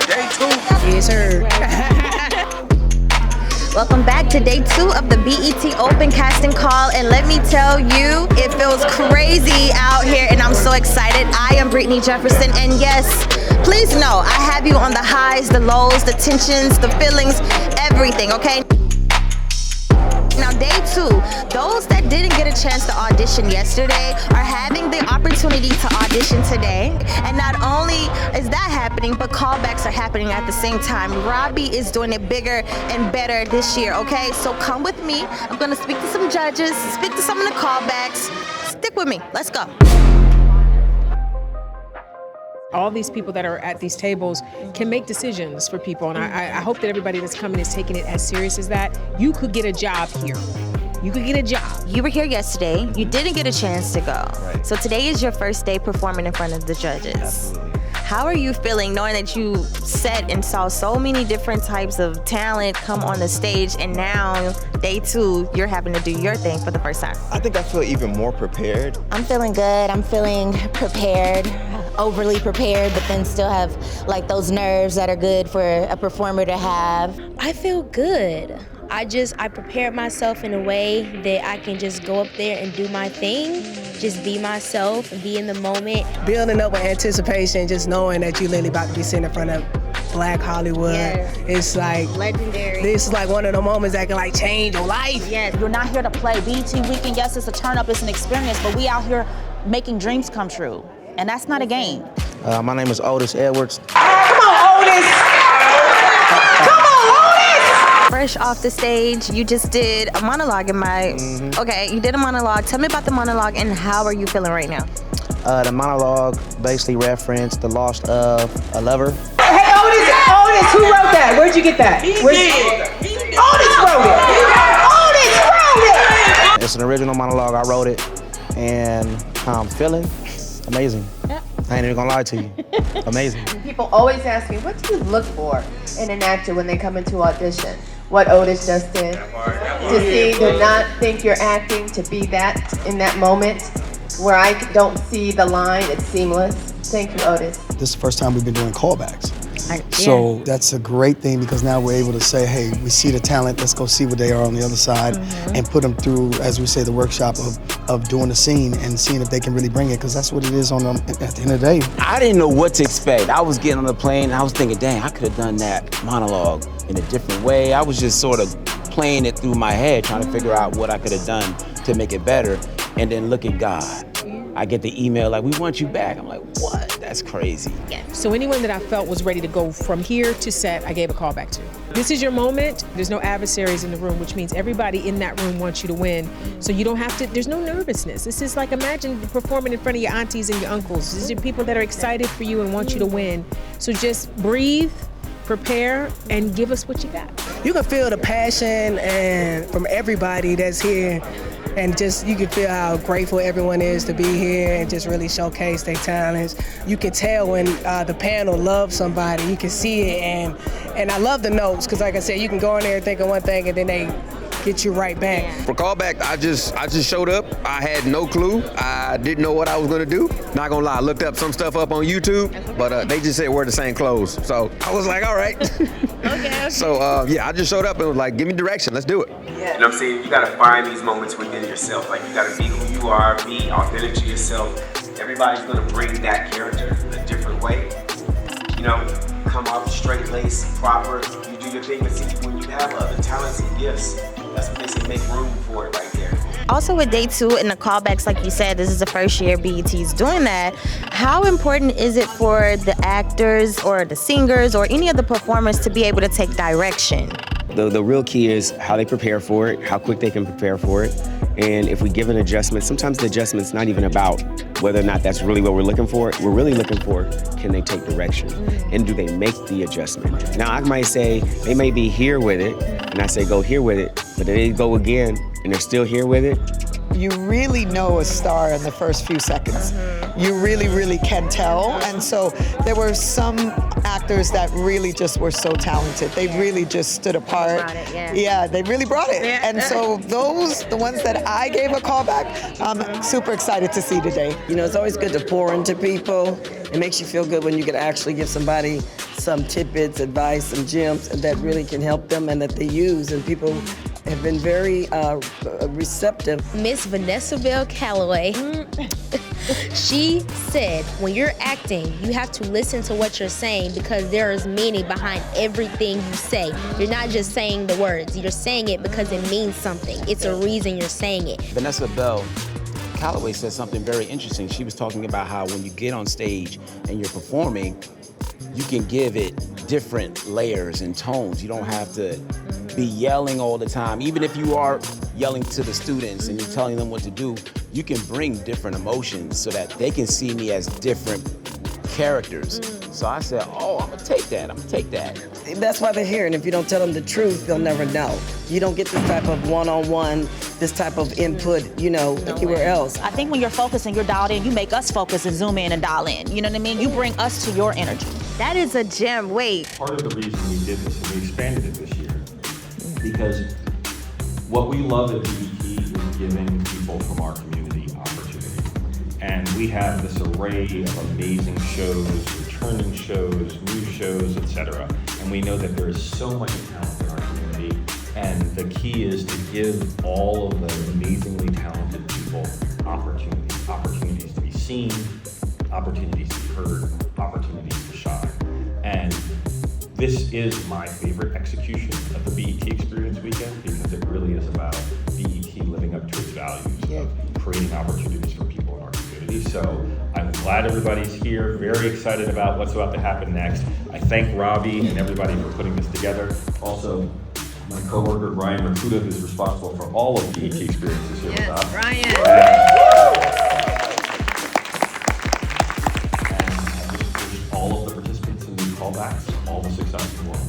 Day 2. Yes, sir. Welcome back to day 2 of the BET Open Casting Call, and let me tell you, it feels crazy out here, and I'm so excited. I am Brittany Jefferson, and yes, please know I have you on the highs, the lows, the tensions, the feelings, everything, okay? Now, day 2, those that didn't get a chance to audition yesterday are having the opportunity to audition today. And not only is that happening, but callbacks are happening at the same time. Robbie is doing it bigger and better this year, okay? So come with me. I'm gonna speak to some judges, speak to some of the callbacks. Stick with me. Let's go. All these people that are at these tables can make decisions for people, and I hope that everybody that's coming is taking it as serious as that. You could get a job here. You could get a job. You were here yesterday. You didn't get a chance to go. Right. So today is your first day performing in front of the judges. Absolutely. How are you feeling knowing that you sat and saw so many different types of talent come on the stage, and now day 2, you're having to do your thing for the first time? I think I feel even more prepared. I'm feeling good. I'm feeling prepared, overly prepared, but then still have like those nerves that are good for a performer to have. I feel good. I prepared myself in a way that I can just go up there and do my thing, just be myself and be in the moment. Building up with anticipation, just knowing that you're literally about to be sitting in front of Black Hollywood. Yes. It's like Legendary. This is like one of the moments that can like change your life. Yes. You're not here to play. BET Weekend, yes, it's a turn up, it's an experience, but we out here making dreams come true. And that's not a game. My name is Otis Edwards. Fresh off the stage, you just did a monologue in my... Okay, you did a monologue. Tell me about the monologue and how are you feeling right now? The monologue basically referenced the loss of a lover. Hey, Otis, who wrote that? Where'd you get that? Otis wrote it! It's an original monologue. I wrote it, and how I'm feeling, amazing. I ain't even gonna lie to you, amazing. People always ask me, what do you look for in an actor when they come into audition? What Otis just did. To not think you're acting, to be that in that moment where I don't see the line, it's seamless. Thank you, Otis. This is the first time we've been doing callbacks. So that's a great thing because now we're able to say, hey, we see the talent, let's go see what they are on the other side and put them through, as we say, the workshop of doing the scene and seeing if they can really bring it, because that's what it is at the end of the day. I didn't know what to expect. I was getting on the plane and I was thinking, dang, I could have done that monologue in a different way. I was just sort of playing it through my head, trying to figure out what I could have done to make it better. And then look at God. I get the email like, we want you back. I'm like, what? That's crazy. So anyone that I felt was ready to go from here to set, I gave a call back to. This is your moment. There's no adversaries in the room, which means everybody in that room wants you to win. So you don't have to, there's no nervousness. This is like, imagine performing in front of your aunties and your uncles. These are people that are excited for you and want you to win. So just breathe, prepare, and give us what you got. You can feel the passion and from everybody that's here. And just, you can feel how grateful everyone is to be here and just really showcase their talents. You can tell when the panel loves somebody, you can see it, and I love the notes, because like I said, you can go in there thinking one thing and then they get you right back. For callback, I just showed up. I had no clue. I didn't know what I was gonna do. Not gonna lie, I looked up some stuff up on YouTube, but they just said wear the same clothes. So I was like, all right. Okay. So yeah, I just showed up and was like, give me direction, let's do it. You know what I'm saying? You gotta find these moments within yourself. Like, you gotta be who you are, be authentic to yourself. Everybody's gonna bring that character a different way. You know, come off straight lace, proper, you do your thing, but see, when you have other talents and gifts, that's what they say, make room for it right there. Also with day 2 and the callbacks, like you said, this is the first year BET's doing that. How important is it for the actors or the singers or any of the performers to be able to take direction? The real key is how they prepare for it, how quick they can prepare for it. And if we give an adjustment, sometimes the adjustment's not even about whether or not that's really what we're looking for. We're really looking for, can they take direction? And do they make the adjustment? Now, I might say, they may be here with it, and I say, go here with it, but then they go again, and they're still here with it. you really know a star in the first few seconds. You really, really can tell. And so there were some actors that really just were so talented. They really just stood apart. Yeah, they really brought it. And so those, the ones that I gave a call back, I'm super excited to see today. You know, it's always good to pour into people. It makes you feel good when you can actually give somebody some tidbits, advice, some gems that really can help them and that they use. And people have been very receptive. Miss Vanessa Bell Calloway, she said, when you're acting, you have to listen to what you're saying because there is meaning behind everything you say. You're not just saying the words, you're saying it because it means something. It's a reason you're saying it. Vanessa Bell Calloway said something very interesting. She was talking about how when you get on stage and you're performing, you can give it different layers and tones. You don't have to be yelling all the time. Even if you are yelling to the students and you're telling them what to do, you can bring different emotions so that they can see me as different characters. So I said, oh, I'm gonna take that, That's why they're here, and if you don't tell them the truth, they'll never know. You don't get this type of one-on-one, this type of input, you know, anywhere else. I think when you're focused and you're dialed in, you make us focus and zoom in and dial in. You know what I mean? You bring us to your energy. That is a gem. Wait. Part of the reason we did this and we expanded it this year, because what we love at BET is giving people from our community opportunity. And we have this array of amazing shows, returning shows, new shows, etc. And we know that there is so much talent in our community. And the key is to give all of the amazingly talented people opportunities to be seen, opportunities to be heard, opportunities to shine. And this is my favorite execution of the BET Experience Weekend because it really is about BET living up to its values of creating opportunities for people in our community. So I'm glad everybody's here, very excited about what's about to happen next. I thank Robbie and everybody for putting this together. Also, my coworker Ryan Rakuda, who's responsible for all of BET Experiences here with us. All of the participants in these callbacks, all the success in the world.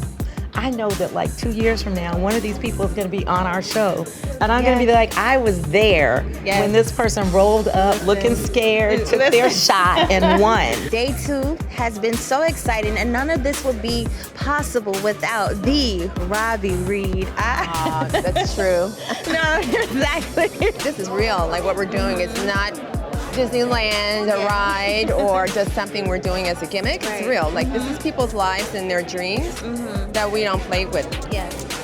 I know that like 2 years from now, one of these people is going to be on our show. And I'm going to be like, I was there when this person rolled up looking scared, took their shot and won. Day 2 has been so exciting, and none of this would be possible without the Robbie Reed. That's true. No, exactly. This is real. Like what we're doing is not Disneyland, a ride, or just something we're doing as a gimmick. It's real. Like this is people's lives and their dreams that we don't play with.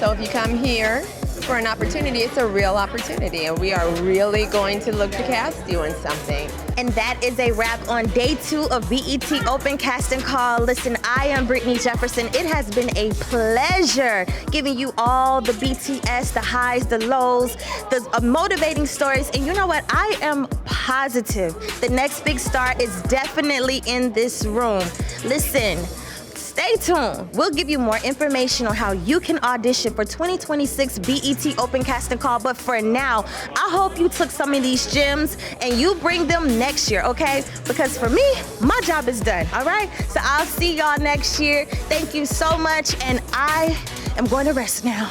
So if you come here for an opportunity, it's a real opportunity, and we are really going to look to cast you in something. And that is a wrap on day 2 of BET Open Casting Call. Listen, I am Brittany Jefferson. It has been a pleasure giving you all the BTS, the highs, the lows, the motivating stories. And you know what? I am positive the next big star is definitely in this room. Listen, stay tuned. We'll give you more information on how you can audition for 2026 BET Open Casting Call. But for now, I hope you took some of these gems and you bring them next year, okay? Because for me, my job is done, all right? So I'll see y'all next year. Thank you so much, and I am going to rest now.